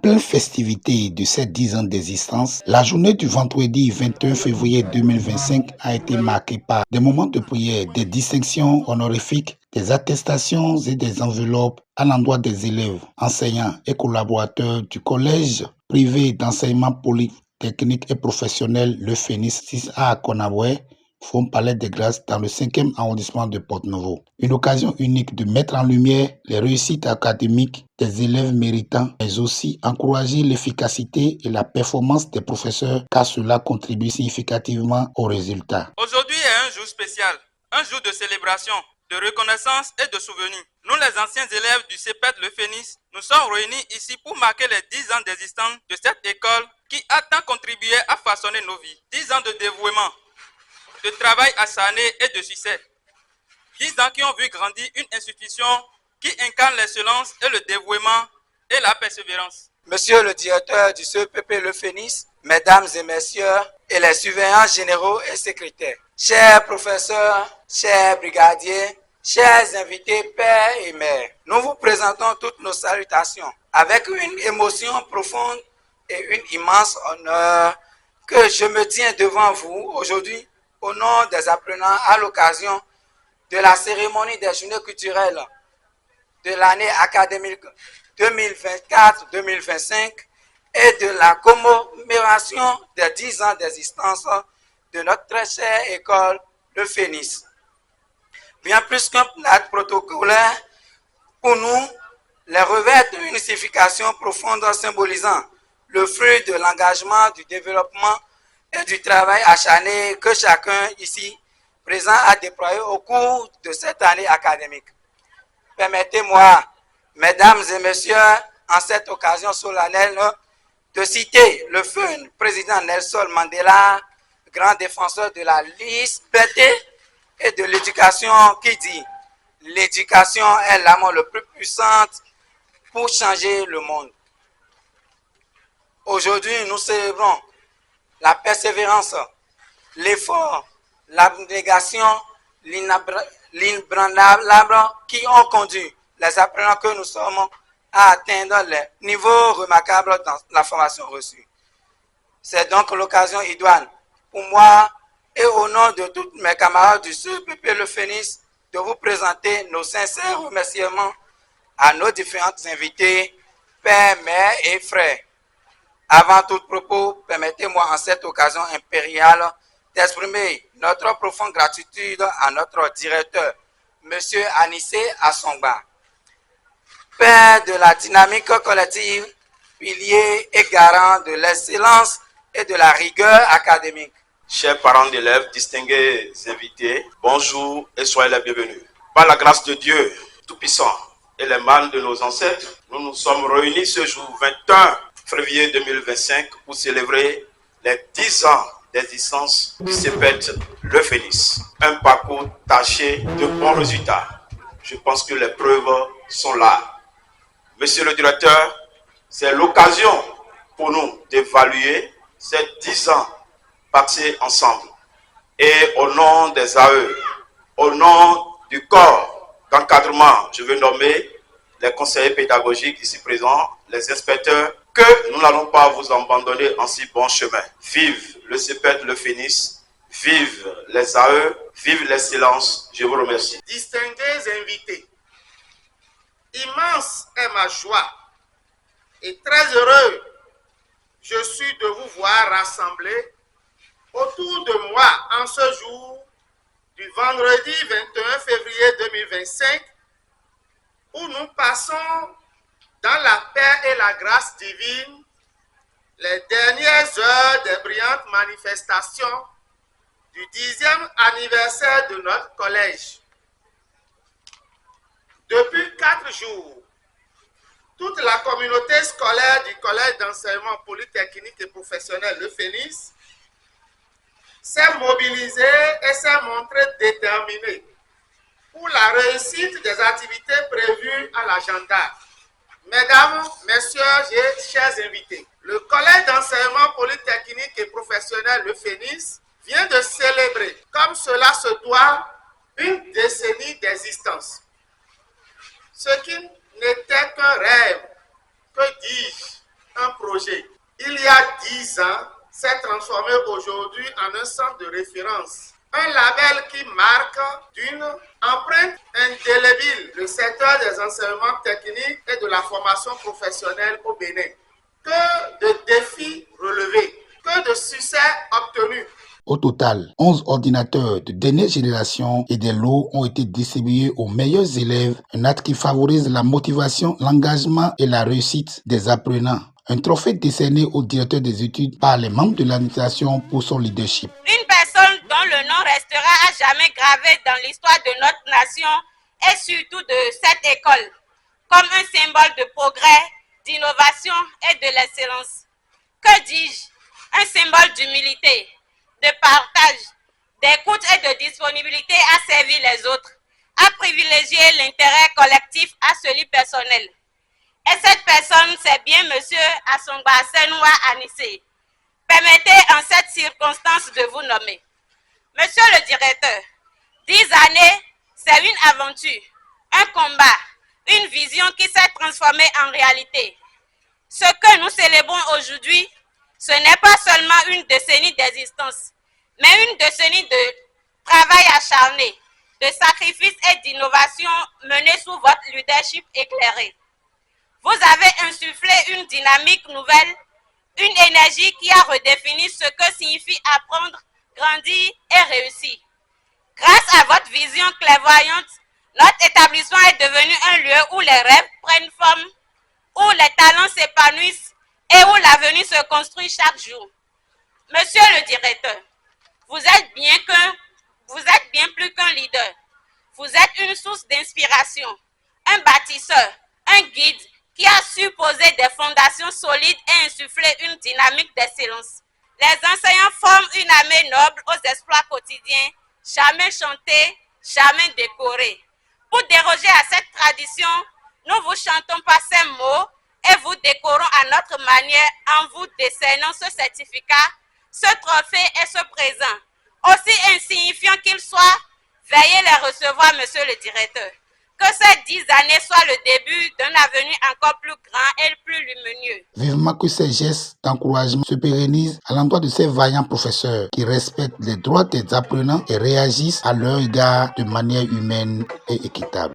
pleine festivité de ces 10 ans d'existence, la journée du vendredi 21 février 2025 a été marquée par des moments de prière, des distinctions honorifiques, des attestations et des enveloppes à l'endroit des élèves, enseignants et collaborateurs du collège privé d'enseignement polytechnique et professionnel Le Phénix 6A à Konaboué, Forum Palais des Grâces dans le 5e arrondissement de Porto-Novo. Une occasion unique de mettre en lumière les réussites académiques des élèves méritants, mais aussi encourager l'efficacité et la performance des professeurs car cela contribue significativement aux résultats. Aujourd'hui est un jour spécial, un jour de célébration, de reconnaissance et de souvenir. Nous, les anciens élèves du CEPET Le Phénix, nous sommes réunis ici pour marquer les 10 ans d'existence de cette école qui a tant contribué à façonner nos vies. 10 ans de dévouement, de travail acharné et de succès. 10 ans qui ont vu grandir une institution qui incarne l'excellence et le dévouement et la persévérance. Monsieur le directeur du CEPP Le Phénix, mesdames et messieurs, et les surveillants généraux et secrétaires, chers professeurs, chers brigadiers, chers invités, pères et mères, nous vous présentons toutes nos salutations avec une émotion profonde et une immense honneur que je me tiens devant vous aujourd'hui au nom des apprenants à l'occasion de la cérémonie des journées culturelles de l'année académique 2024-2025 et de la commémoration des 10 ans d'existence de notre très chère école Le Phénix. Bien plus qu'un acte protocolaire, pour nous, les revêtent une signification profonde symbolisant le fruit de l'engagement, du développement et du travail acharné que chacun ici présent a déployé au cours de cette année académique. Permettez-moi, mesdames et messieurs, en cette occasion solennelle, de citer le feu président Nelson Mandela, grand défenseur de la liberté et de l'éducation, qui dit « L'éducation est l'arme le plus puissante pour changer le monde ». Aujourd'hui, nous célébrons la persévérance, l'effort, l'abnégation, l'inébranlable qui ont conduit les apprenants que nous sommes à atteindre les niveaux remarquables dans la formation reçue. C'est donc l'occasion idoine pour moi et au nom de tous mes camarades du CEPP Le Phénix de vous présenter nos sincères remerciements à nos différents invités, pères, mères et frères. Avant tout propos, permettez-moi en cette occasion impériale d'exprimer notre profonde gratitude à notre directeur, M. Anissé Assongba, père de la dynamique collective, pilier et garant de l'excellence et de la rigueur académique. Chers parents d'élèves, distingués invités, bonjour et soyez les bienvenus. Par la grâce de Dieu Tout-Puissant et les mains de nos ancêtres, nous nous sommes réunis ce jour 21 février 2025 pour célébrer les 10 ans d'existence du CEPET Le Phénix. Un parcours taché de bons résultats. Je pense que les preuves sont là. Monsieur le directeur, c'est l'occasion pour nous d'évaluer ces 10 ans passés ensemble. Et au nom des AE, au nom du corps d'encadrement, je veux nommer les conseillers pédagogiques ici présents, les inspecteurs, que nous n'allons pas vous abandonner en si bon chemin. Vive le CEPET Le Phénix, vive les AE, vive l'excellence. Je vous remercie. Distingués invités, immense est ma joie et très heureux je suis de vous voir rassemblés autour de moi en ce jour du vendredi 21 février 2025 où nous passons dans la paix et la grâce divine les dernières heures des brillantes manifestations du 10e anniversaire de notre collège. Depuis 4 jours, toute la communauté scolaire du Collège d'enseignement polytechnique et professionnel Le Phénix s'est mobilisée et s'est montrée déterminée pour la réussite des activités prévues à l'agenda. Mesdames, messieurs et chers invités, le Collège d'enseignement polytechnique et professionnel Le Phénix vient de célébrer, comme cela se doit, une décennie d'existence. Ce qui n'était qu'un rêve, que dis-je, un projet. Il y a 10 ans, s'est transformé aujourd'hui en un centre de référence. Un label qui marque d'une empreinte indélébile le secteur des enseignements techniques et de la formation professionnelle au Bénin. Que de défis relevés, que de succès obtenus. Au total, 11 ordinateurs de dernière génération et des lots ont été distribués aux meilleurs élèves, un acte qui favorise la motivation, l'engagement et la réussite des apprenants. Un trophée décerné au directeur des études par les membres de l'administration pour son leadership. Une personne dont le nom restera à jamais gravé dans l'histoire de notre nation et surtout de cette école, comme un symbole de progrès, d'innovation et de l'excellence. Que dis-je? Un symbole d'humilité, de partage, d'écoute et de disponibilité à servir les autres, à privilégier l'intérêt collectif à celui personnel. Et cette personne, c'est bien Monsieur Assongba Senoua Anissé. Permettez en cette circonstance de vous nommer. Monsieur le directeur, 10 années, c'est une aventure, un combat, une vision qui s'est transformée en réalité. Ce que nous célébrons aujourd'hui, ce n'est pas seulement une décennie d'existence, mais une décennie de travail acharné, de sacrifice et d'innovation menée sous votre leadership éclairé. Vous avez insufflé une dynamique nouvelle, une énergie qui a redéfini ce que signifie apprendre, grandir et réussir. Grâce à votre vision clairvoyante, notre établissement est devenu un lieu où les rêves prennent forme, où les talents s'épanouissent et où l'avenir se construit chaque jour. Monsieur le directeur, vous êtes bien plus qu'un leader. Vous êtes une source d'inspiration, un bâtisseur, un guide qui a su poser des fondations solides et insuffler une dynamique d'excellence. Les enseignants forment une armée noble aux exploits quotidiens, jamais chantés, jamais décorés. Pour déroger à cette tradition, nous vous chantons pas ces mots et vous décorons à notre manière en vous décernant ce certificat, ce trophée et ce présent. Aussi insignifiant qu'il soit, veuillez les recevoir, monsieur le directeur. Que ces 10 années soient le début d'un avenir encore plus grand et plus lumineux. Vivement que ces gestes d'encouragement se pérennisent à l'endroit de ces vaillants professeurs qui respectent les droits des apprenants et réagissent à leur égard de manière humaine et équitable.